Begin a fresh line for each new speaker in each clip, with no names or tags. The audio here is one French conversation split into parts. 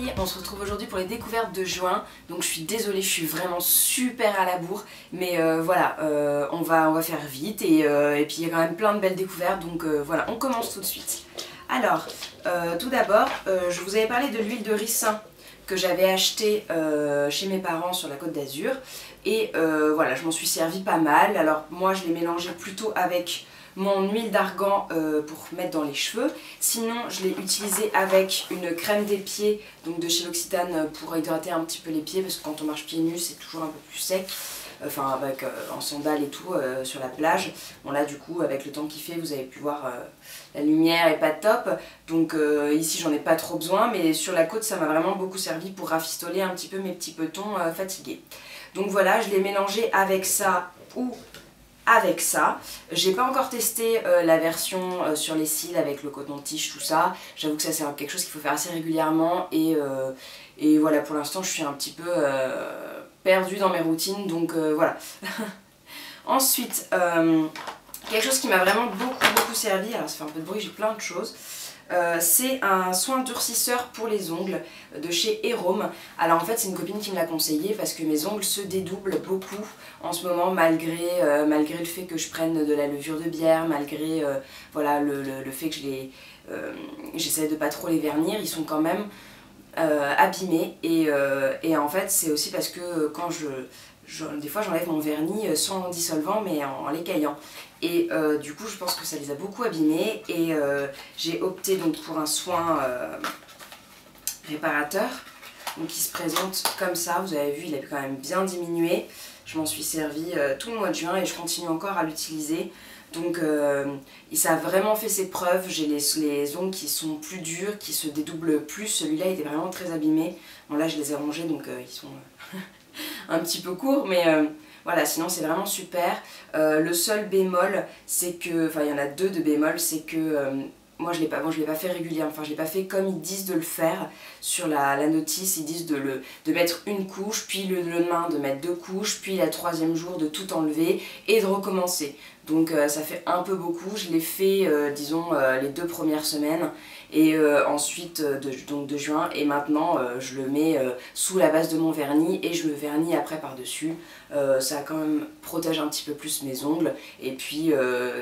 amis, on se retrouve aujourd'hui pour les découvertes de juin. Donc je suis désolée, je suis vraiment super à la bourre. Mais voilà, on va faire vite et puis il y a quand même plein de belles découvertes. Donc voilà, on commence tout de suite. Alors, tout d'abord, je vous avais parlé de l'huile de ricin que j'avais achetée chez mes parents sur la Côte d'Azur. Et voilà, je m'en suis servi pas mal. Alors moi je l'ai mélangé plutôt avec mon huile d'argan pour mettre dans les cheveux. Sinon je l'ai utilisé avec une crème des pieds, donc de chez L'Occitane, pour hydrater un petit peu les pieds, parce que quand on marche pieds nus c'est toujours un peu plus sec. Enfin avec en sandales et tout sur la plage. Bon là du coup avec le temps qu'il fait vous avez pu voir la lumière est pas top. Donc ici j'en ai pas trop besoin, mais sur la côte ça m'a vraiment beaucoup servi pour rafistoler un petit peu mes petits petons fatigués. Donc voilà, je l'ai mélangé avec ça ou avec ça. J'ai pas encore testé la version sur les cils avec le coton-tige, tout ça. J'avoue que ça c'est quelque chose qu'il faut faire assez régulièrement et voilà, pour l'instant je suis un petit peu perdue dans mes routines, donc voilà. Ensuite, quelque chose qui m'a vraiment beaucoup servi, alors ça fait un peu de bruit, j'ai plein de choses. C'est un soin durcisseur pour les ongles de chez Erome. Alors en fait c'est une copine qui me l'a conseillé parce que mes ongles se dédoublent beaucoup en ce moment malgré le fait que je prenne de la levure de bière, malgré voilà, le fait que j'essaie de pas trop les vernir, ils sont quand même abîmés et en fait c'est aussi parce que quand des fois j'enlève mon vernis sans dissolvant mais en l'écaillant. Et du coup je pense que ça les a beaucoup abîmés et j'ai opté donc pour un soin réparateur donc qui se présente comme ça. Vous avez vu, il a quand même bien diminué. Je m'en suis servi tout le mois de juin et je continue encore à l'utiliser. Donc ça a vraiment fait ses preuves. J'ai les ongles qui sont plus durs, qui se dédoublent plus. Celui-là était vraiment très abîmé. Bon là je les ai rangés donc ils sont un petit peu courts, mais voilà, sinon c'est vraiment super. Le seul bémol, c'est que, enfin il y en a deux de bémol, c'est que moi je l'ai pas fait régulièrement, enfin je l'ai pas fait comme ils disent de le faire sur la notice. Ils disent de mettre une couche, puis le lendemain de mettre deux couches, puis le troisième jour de tout enlever et de recommencer. Donc ça fait un peu beaucoup. Je l'ai fait disons les 2 premières semaines et ensuite de juin, et maintenant je le mets sous la base de mon vernis et je le vernis après par dessus. Ça quand même protège un petit peu plus mes ongles et puis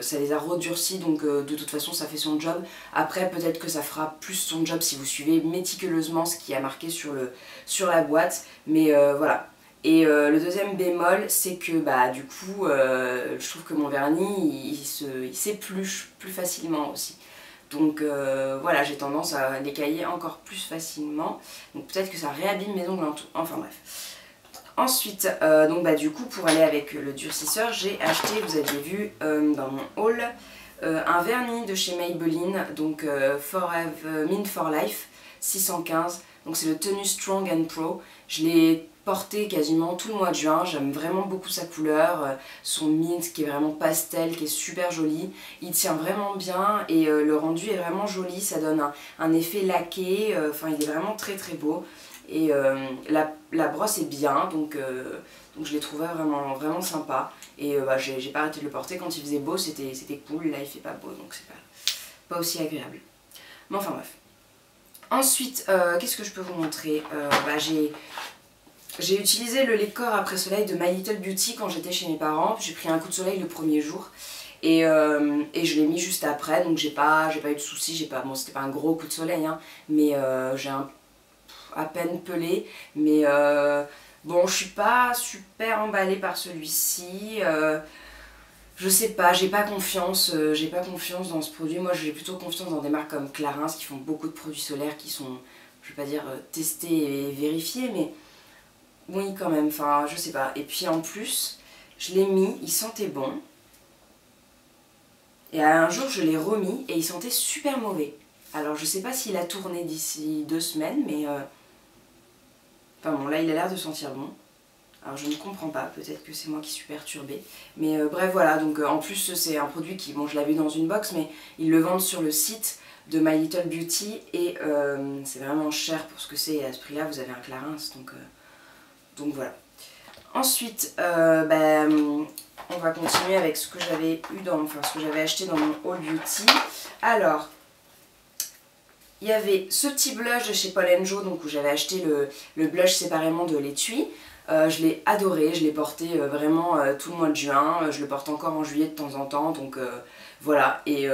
ça les a redurcis, donc de toute façon ça fait son job. Après peut-être que ça fera plus son job si vous suivez méticuleusement ce qui a marqué sur la boîte, mais voilà. Et le deuxième bémol, c'est que bah, du coup, je trouve que mon vernis, il s'épluche plus facilement aussi. Donc voilà, j'ai tendance à l'écailler encore plus facilement. Donc peut-être que ça réabîme mes ongles en tout. Enfin bref. Ensuite, donc bah, du coup, pour aller avec le durcisseur, j'ai acheté, vous aviez vu dans mon haul, un vernis de chez Maybelline, donc Mint for Life 615. Donc c'est le Tenue Strong and Pro. Je l'ai porté quasiment tout le mois de juin, j'aime vraiment beaucoup sa couleur, son mint qui est vraiment pastel, qui est super joli. Il tient vraiment bien et le rendu est vraiment joli, ça donne un effet laqué, enfin il est vraiment très beau. Et la brosse est bien, donc je l'ai trouvé vraiment sympa. Et bah, j'ai pas arrêté de le porter. Quand il faisait beau c'était cool, là il fait pas beau donc c'est pas aussi agréable. Mais enfin bref. Ensuite, qu'est-ce que je peux vous montrer? Bah, j'ai utilisé le lait de corps après soleil de My Little Beauty quand j'étais chez mes parents. J'ai pris un coup de soleil le premier jour et je l'ai mis juste après, donc j'ai pas eu de soucis. Bon, c'était pas un gros coup de soleil, hein, mais j'ai à peine pelé. Mais bon, je suis pas super emballée par celui-ci. Je sais pas, j'ai pas confiance dans ce produit. Moi j'ai plutôt confiance dans des marques comme Clarins qui font beaucoup de produits solaires qui sont, je vais pas dire testés et vérifiés, mais oui quand même, enfin je sais pas. Et puis en plus, je l'ai mis, il sentait bon. Et un jour je l'ai remis et il sentait super mauvais. Alors je sais pas s'il a tourné d'ici 2 semaines, mais enfin bon, là il a l'air de sentir bon. Alors je ne comprends pas, peut-être que c'est moi qui suis perturbée. Mais bref voilà, donc en plus c'est un produit qui, bon je l'avais dans une box, mais ils le vendent sur le site de My Little Beauty et c'est vraiment cher pour ce que c'est, et à ce prix là vous avez un Clarins, donc voilà. Ensuite, on va continuer avec ce que j'avais acheté dans mon haul beauty. Alors, il y avait ce petit blush de chez Paul & Joe, donc où j'avais acheté le blush séparément de l'étui. Je l'ai adoré, je l'ai porté vraiment tout le mois de juin, je le porte encore en juillet de temps en temps, donc voilà. Et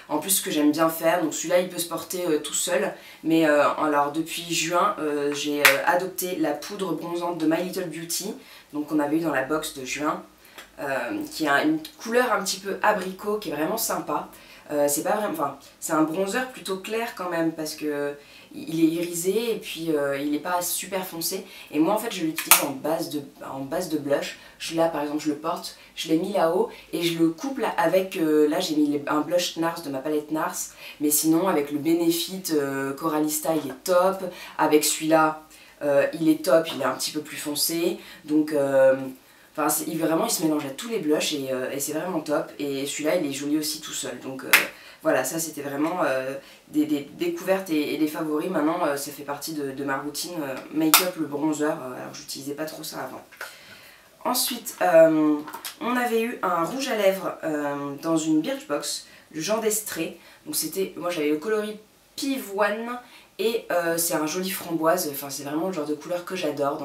en plus ce que j'aime bien faire, donc celui-là il peut se porter tout seul, mais alors depuis juin j'ai adopté la poudre bronzante de My Little Beauty, donc qu'on avait eu dans la box de juin, qui a une couleur un petit peu abricot qui est vraiment sympa. C'est pas vraiment, enfin, c'est un bronzer plutôt clair quand même parce que il est irisé et puis il est pas super foncé. Et moi en fait je l'utilise en base de blush. Là par exemple je le porte, je l'ai mis là-haut et je le couple avec, là j'ai mis un blush NARS de ma palette NARS. Mais sinon avec le Benefit Coralista il est top. Avec celui-là il est top, il est un petit peu plus foncé. Donc enfin, vraiment il se mélange à tous les blushs et c'est vraiment top. Et celui-là il est joli aussi tout seul. Donc voilà, ça c'était vraiment des découvertes et des favoris. Maintenant ça fait partie de ma routine make-up, le bronzer, alors j'utilisais pas trop ça avant. Ensuite on avait eu un rouge à lèvres dans une Birchbox, le Jean d'Estrée. Donc c'était, moi j'avais le coloris Pivoine et c'est un joli framboise. Enfin c'est vraiment le genre de couleur que j'adore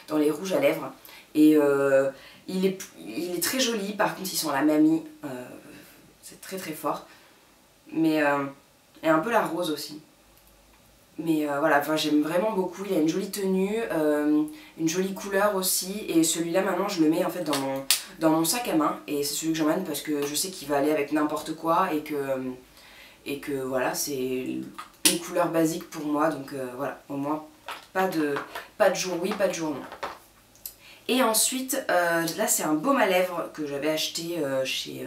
dans les rouges à lèvres. Et il est très joli, par contre ils sont à la mamie, c'est très très fort. Mais et un peu la rose aussi. Mais voilà, enfin, j'aime vraiment beaucoup, il a une jolie tenue, une jolie couleur aussi. Et celui-là maintenant je le mets en fait dans mon sac à main. Et c'est celui que j'emmène parce que je sais qu'il va aller avec n'importe quoi et que voilà, c'est une couleur basique pour moi. Donc voilà, au moins pas de jour oui, pas de jour non. Et ensuite, là c'est un baume à lèvres que j'avais acheté chez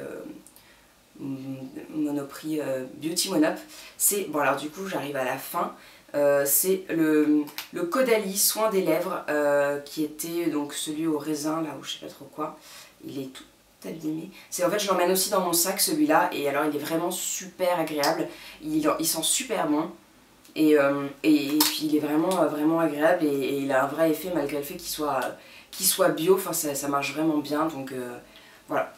Monoprix Beauty Monop. C'est, bon alors du coup j'arrive à la fin, c'est le Caudalie soin des lèvres qui était donc celui au raisin là ou je sais pas trop quoi. Il est tout abîmé. En fait je l'emmène aussi dans mon sac celui-là et alors il est vraiment super agréable. Il sent super bon. Et puis il est vraiment agréable et il a un vrai effet malgré le fait qu'il soit bio, enfin ça marche vraiment bien, donc voilà.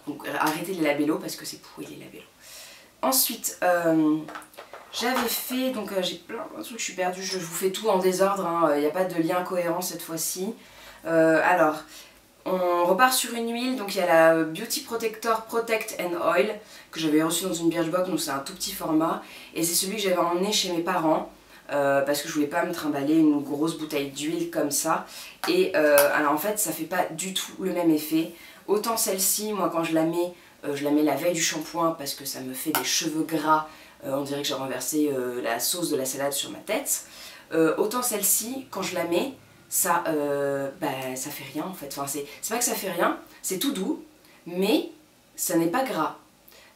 Donc arrêtez les labellos parce que c'est pourri les labellos. Ensuite j'avais fait, donc j'ai plein de trucs, je suis perdue, je vous fais tout en désordre, il n'y a pas de lien cohérent cette fois-ci. Alors on repart sur une huile, donc il y a la Beauty Protector Protect and Oil que j'avais reçu dans une Birchbox, donc c'est un tout petit format et c'est celui que j'avais emmené chez mes parents parce que je voulais pas me trimballer une grosse bouteille d'huile comme ça. Et alors en fait ça fait pas du tout le même effet. Autant celle-ci, moi quand je la mets la veille du shampoing parce que ça me fait des cheveux gras, on dirait que j'ai renversé la sauce de la salade sur ma tête. Autant celle-ci, quand je la mets, ça fait rien en fait. Enfin, c'est pas que ça fait rien, c'est tout doux, mais ça n'est pas gras.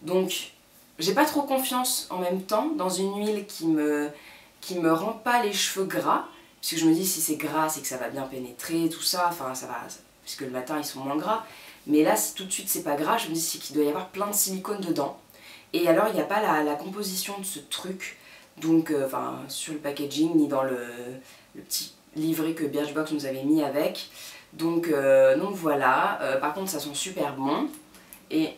Donc j'ai pas trop confiance en même temps dans une huile qui me rend pas les cheveux gras, puisque je me dis si c'est gras c'est que ça va bien pénétrer, tout ça, enfin ça va, puisque le matin ils sont moins gras. Mais là si tout de suite c'est pas gras, je me dis c'est qu'il doit y avoir plein de silicone dedans. Et alors il n'y a pas la composition de ce truc, donc enfin sur le packaging ni dans le petit livret que Birchbox nous avait mis avec. Donc voilà, par contre ça sent super bon. Et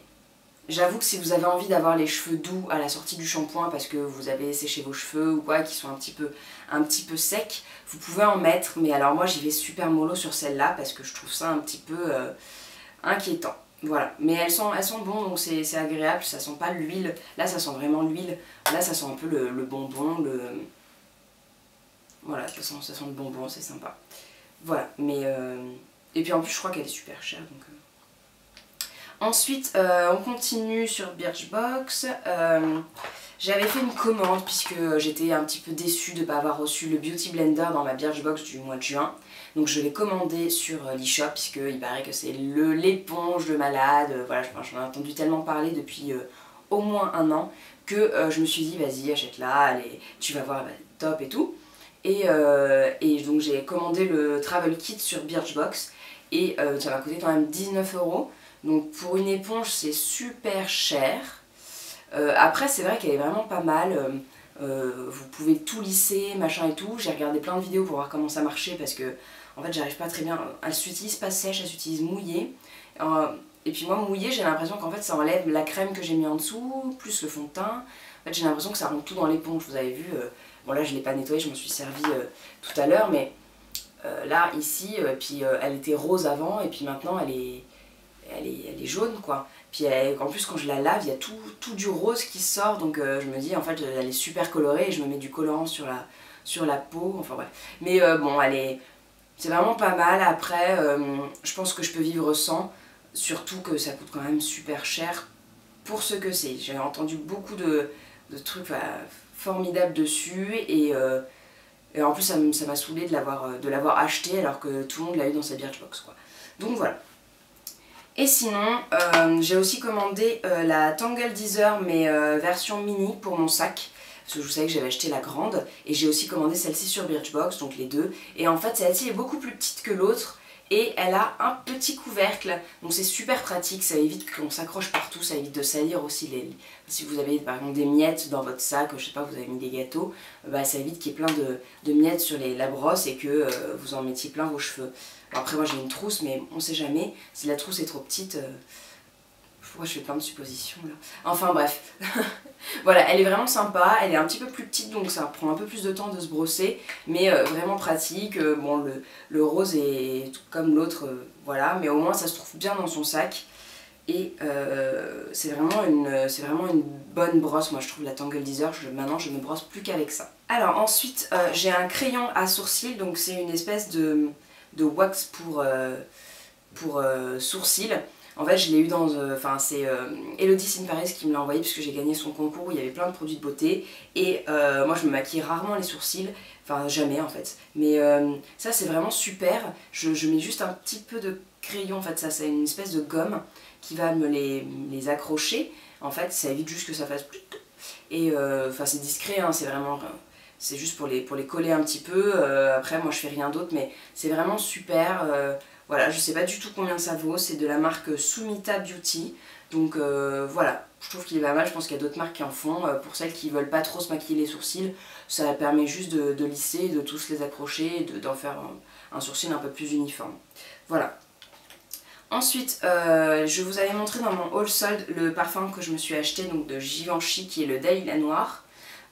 j'avoue que si vous avez envie d'avoir les cheveux doux à la sortie du shampoing parce que vous avez séché vos cheveux ou quoi, qui sont un petit peu secs, vous pouvez en mettre. Mais alors moi j'y vais super mollo sur celle-là parce que je trouve ça un petit peu inquiétant. Voilà, mais elles sont bonnes, donc c'est agréable, ça sent pas l'huile. Là ça sent vraiment l'huile, là ça sent un peu le bonbon, voilà, ça sent le bonbon, c'est sympa. Voilà, mais et puis en plus je crois qu'elle est super chère, donc Ensuite, on continue sur Birchbox. J'avais fait une commande puisque j'étais un petit peu déçue de ne pas avoir reçu le Beauty Blender dans ma Birchbox du mois de juin. Donc je l'ai commandé sur l'eShop puisqu'il paraît que c'est l'éponge de malade. Voilà, j'en ai entendu tellement parler depuis au moins un an que je me suis dit vas-y achète-la, tu vas voir, top et tout. Et donc j'ai commandé le Travel Kit sur Birchbox et ça m'a coûté quand même 19 €. Donc pour une éponge c'est super cher. Après c'est vrai qu'elle est vraiment pas mal. Vous pouvez tout lisser, machin et tout. J'ai regardé plein de vidéos pour voir comment ça marchait parce que en fait j'arrive pas très bien. Elle s'utilise pas sèche, elle s'utilise mouillée. Et puis moi mouillée j'ai l'impression qu'en fait ça enlève la crème que j'ai mis en dessous, plus le fond de teint. En fait j'ai l'impression que ça rentre tout dans l'éponge, vous avez vu, bon là je l'ai pas nettoyée, je m'en suis servi tout à l'heure, mais là ici, puis elle était rose avant et puis maintenant elle est jaune quoi. Puis en plus quand je la lave, il y a tout du rose qui sort, donc je me dis en fait elle est super colorée et je me mets du colorant sur la peau, enfin bref. Mais bon, c'est vraiment pas mal. Après, je pense que je peux vivre sans, surtout que ça coûte quand même super cher pour ce que c'est. J'ai entendu beaucoup de trucs formidables dessus et en plus ça m'a saoulé de l'avoir acheté alors que tout le monde l'a eu dans sa Birchbox quoi. Donc voilà. Et sinon, j'ai aussi commandé la Tangle Deezer mais version mini pour mon sac. Parce que je savais que j'avais acheté la grande. Et j'ai aussi commandé celle-ci sur Birchbox, donc les deux. Et en fait, celle-ci est beaucoup plus petite que l'autre. Et elle a un petit couvercle. Donc c'est super pratique, ça évite qu'on s'accroche partout. Ça évite de salir aussi si vous avez par exemple des miettes dans votre sac, je sais pas, vous avez mis des gâteaux. Bah, ça évite qu'il y ait plein de miettes sur la brosse et que vous en mettiez plein vos cheveux. Bon, après moi j'ai une trousse, mais on sait jamais. Si la trousse est trop petite... Pourquoi je fais plein de suppositions là? Enfin bref. Voilà, elle est vraiment sympa, elle est un petit peu plus petite donc ça prend un peu plus de temps de se brosser, mais vraiment pratique. Bon, le rose est comme l'autre, voilà, mais au moins ça se trouve bien dans son sac. Et c'est vraiment une bonne brosse, moi je trouve la Tangle Deezer, maintenant je me brosse plus qu'avec ça. Alors ensuite j'ai un crayon à sourcils, donc c'est une espèce de wax pour sourcils. En fait, je l'ai eu dans... c'est Elodie Sin Paris qui me l'a envoyé puisque j'ai gagné son concours où il y avait plein de produits de beauté. Et moi, je me maquille rarement les sourcils. Enfin, jamais en fait. Mais ça, c'est vraiment super. Je mets juste un petit peu de crayon. En fait, ça, c'est une espèce de gomme qui va me les accrocher. En fait, ça évite juste que ça fasse plus... Et c'est discret, hein, c'est vraiment... C'est juste pour les coller un petit peu. Après, moi, je fais rien d'autre. Mais c'est vraiment super. Voilà, je sais pas du tout combien ça vaut, c'est de la marque Sumita Beauty, donc voilà, je trouve qu'il est pas mal, je pense qu'il y a d'autres marques qui en font, pour celles qui veulent pas trop se maquiller les sourcils, ça permet juste de lisser, de tous les accrocher, et d'en faire un sourcil un peu plus uniforme. Voilà. Ensuite, je vous avais montré dans mon haul solde le parfum que je me suis acheté, donc de Givenchy, qui est le Dahlia Noir.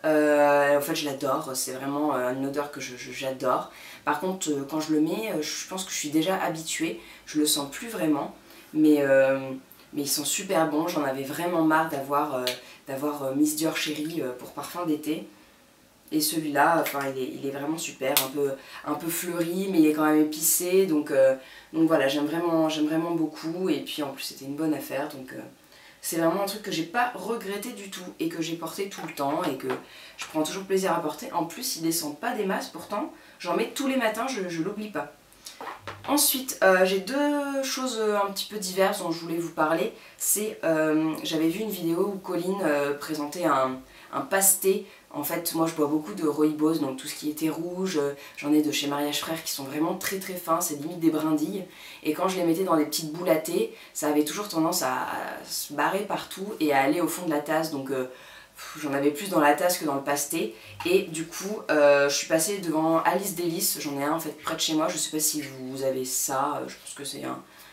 En fait je l'adore, c'est vraiment une odeur que j'adore. Par contre quand je le mets, je pense que je suis déjà habituée, je le sens plus vraiment, mais ils sont super bons, j'en avais vraiment marre d'avoir Miss Dior Chérie pour parfum d'été. Et celui-là, enfin il est vraiment super, un peu fleuri mais il est quand même épicé, donc voilà, j'aime vraiment beaucoup, et puis en plus c'était une bonne affaire, donc... c'est vraiment un truc que j'ai pas regretté du tout et que j'ai porté tout le temps et que je prends toujours plaisir à porter. En plus, il descend pas des masses, pourtant j'en mets tous les matins, je l'oublie pas. Ensuite, j'ai deux choses un petit peu diverses dont je voulais vous parler. C'est, j'avais vu une vidéo où Colline présentait un pasté. En fait, moi je bois beaucoup de rooibos, donc tout ce qui était rouge, j'en ai de chez Mariage Frères qui sont vraiment très fins, c'est limite des brindilles. Et quand je les mettais dans des petites boules à thé, ça avait toujours tendance à se barrer partout et à aller au fond de la tasse, donc j'en avais plus dans la tasse que dans le pasté. Et du coup, je suis passée devant Alice Délices, j'en ai un en fait près de chez moi, je sais pas si vous avez ça, je pense que c'est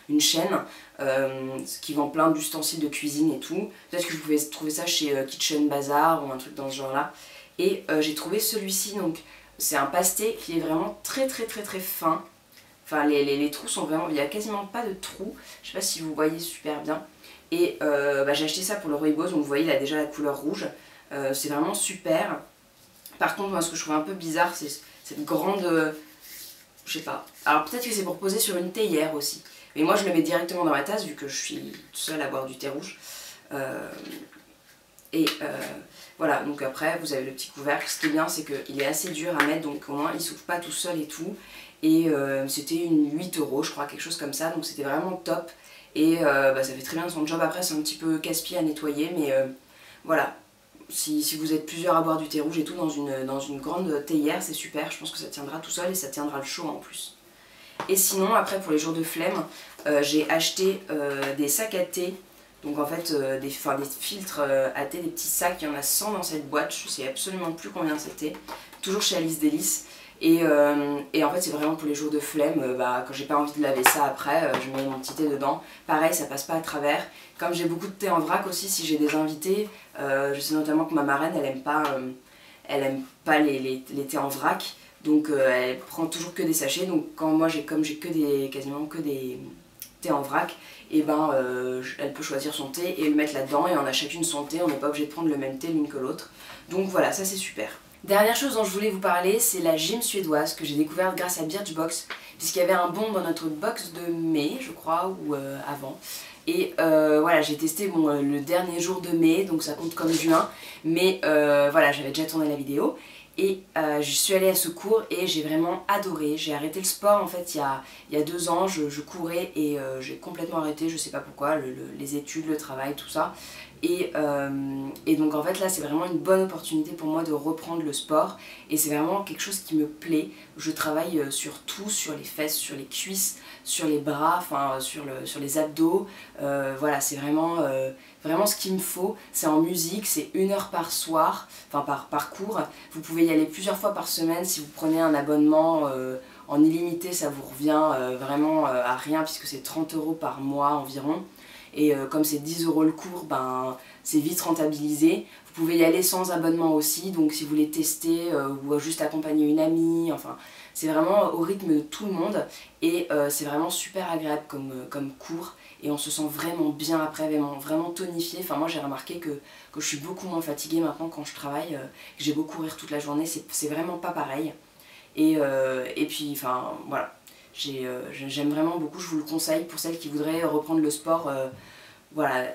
une chaîne qui vend plein d'ustensiles de cuisine et tout. Peut-être que vous pouvez trouver ça chez Kitchen Bazaar ou un truc dans ce genre là. Et j'ai trouvé celui-ci, donc c'est un pasté qui est vraiment très fin. Enfin les trous sont vraiment, il n'y a quasiment pas de trous, je sais pas si vous voyez super bien. Et j'ai acheté ça pour le rooibos, donc vous voyez il a déjà la couleur rouge, c'est vraiment super. Par contre moi ce que je trouve un peu bizarre c'est cette grande, je sais pas, alors peut-être que c'est pour poser sur une théière aussi. Mais moi je le mets directement dans ma tasse vu que je suis toute seule à boire du thé rouge. Voilà, donc après vous avez le petit couvercle. Ce qui est bien c'est qu'il est assez dur à mettre, donc au moins il s'ouvre pas tout seul et tout. Et c'était une 8 € je crois, quelque chose comme ça, donc c'était vraiment top. Et ça fait très bien son job. Après c'est un petit peu casse-pied à nettoyer, mais voilà. Si vous êtes plusieurs à boire du thé rouge et tout dans une grande théière, c'est super, je pense que ça tiendra tout seul et ça tiendra le chaud en plus. Et sinon, après pour les jours de flemme, j'ai acheté des sacs à thé, donc en fait des filtres à thé, des petits sacs, il y en a 100 dans cette boîte, je sais absolument plus combien c'était, toujours chez Alice Délices. Et en fait c'est vraiment pour les jours de flemme, quand j'ai pas envie de laver ça après, je mets mon petit thé dedans. Pareil, ça passe pas à travers. Comme j'ai beaucoup de thé en vrac aussi, si j'ai des invités, je sais notamment que ma marraine elle aime pas les thés en vrac. Donc elle prend toujours que des sachets. Donc quand moi comme j'ai quasiment que des thés en vrac, et elle peut choisir son thé et le mettre là-dedans, et on a chacune son thé, on n'est pas obligé de prendre le même thé l'une que l'autre. Donc voilà, ça c'est super. Dernière chose dont je voulais vous parler, c'est la gym suédoise que j'ai découverte grâce à Birchbox, puisqu'il y avait un bon dans notre box de mai, je crois, ou avant. Et voilà, j'ai testé le dernier jour de mai, donc ça compte comme juin, mais voilà, j'avais déjà tourné la vidéo. Et je suis allée à ce cours et j'ai vraiment adoré. J'ai arrêté le sport en fait il y a 2 ans, je courais et j'ai complètement arrêté, je sais pas pourquoi, les études, le travail, tout ça. Et donc en fait là c'est vraiment une bonne opportunité pour moi de reprendre le sport et c'est vraiment quelque chose qui me plaît. Je travaille sur tout, sur les fesses, sur les cuisses, sur les bras, enfin sur les abdos. Voilà, c'est vraiment ce qu'il me faut. C'est en musique, c'est 1 heure par soir, enfin par cours. Vous pouvez y aller plusieurs fois par semaine si vous prenez un abonnement en illimité, ça vous revient vraiment à rien puisque c'est 30 € par mois environ. Et comme c'est 10 € le cours, c'est vite rentabilisé. Vous pouvez y aller sans abonnement aussi, donc si vous voulez tester ou juste accompagner une amie, enfin c'est vraiment au rythme de tout le monde et c'est vraiment super agréable comme cours et on se sent vraiment bien après, vraiment tonifié. Enfin moi j'ai remarqué que je suis beaucoup moins fatiguée maintenant quand je travaille, que j'ai beau courir toute la journée, c'est vraiment pas pareil. Et puis enfin voilà. J'aime vraiment beaucoup, je vous le conseille pour celles qui voudraient reprendre le sport voilà,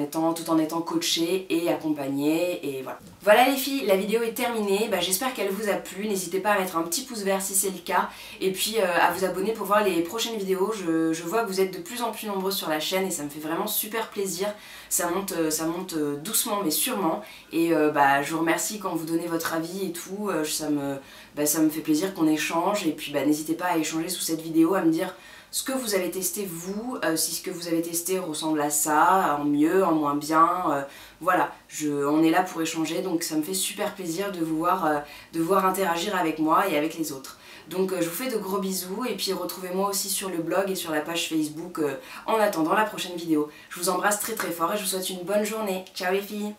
tout en étant coachée et accompagnée et voilà. Voilà les filles, la vidéo est terminée, j'espère qu'elle vous a plu, n'hésitez pas à mettre un petit pouce vert si c'est le cas et puis à vous abonner pour voir les prochaines vidéos. Je vois que vous êtes de plus en plus nombreux sur la chaîne et ça me fait vraiment super plaisir, ça monte doucement mais sûrement et je vous remercie quand vous donnez votre avis et tout, ça me fait plaisir qu'on échange et puis n'hésitez pas à échanger sous cette vidéo, à me dire ce que vous avez testé vous, si ce que vous avez testé ressemble à ça, en mieux, en moins bien, voilà, on est là pour échanger, donc ça me fait super plaisir de vous voir interagir avec moi et avec les autres. Donc je vous fais de gros bisous et puis retrouvez-moi aussi sur le blog et sur la page Facebook en attendant la prochaine vidéo. Je vous embrasse très très fort et je vous souhaite une bonne journée. Ciao les filles!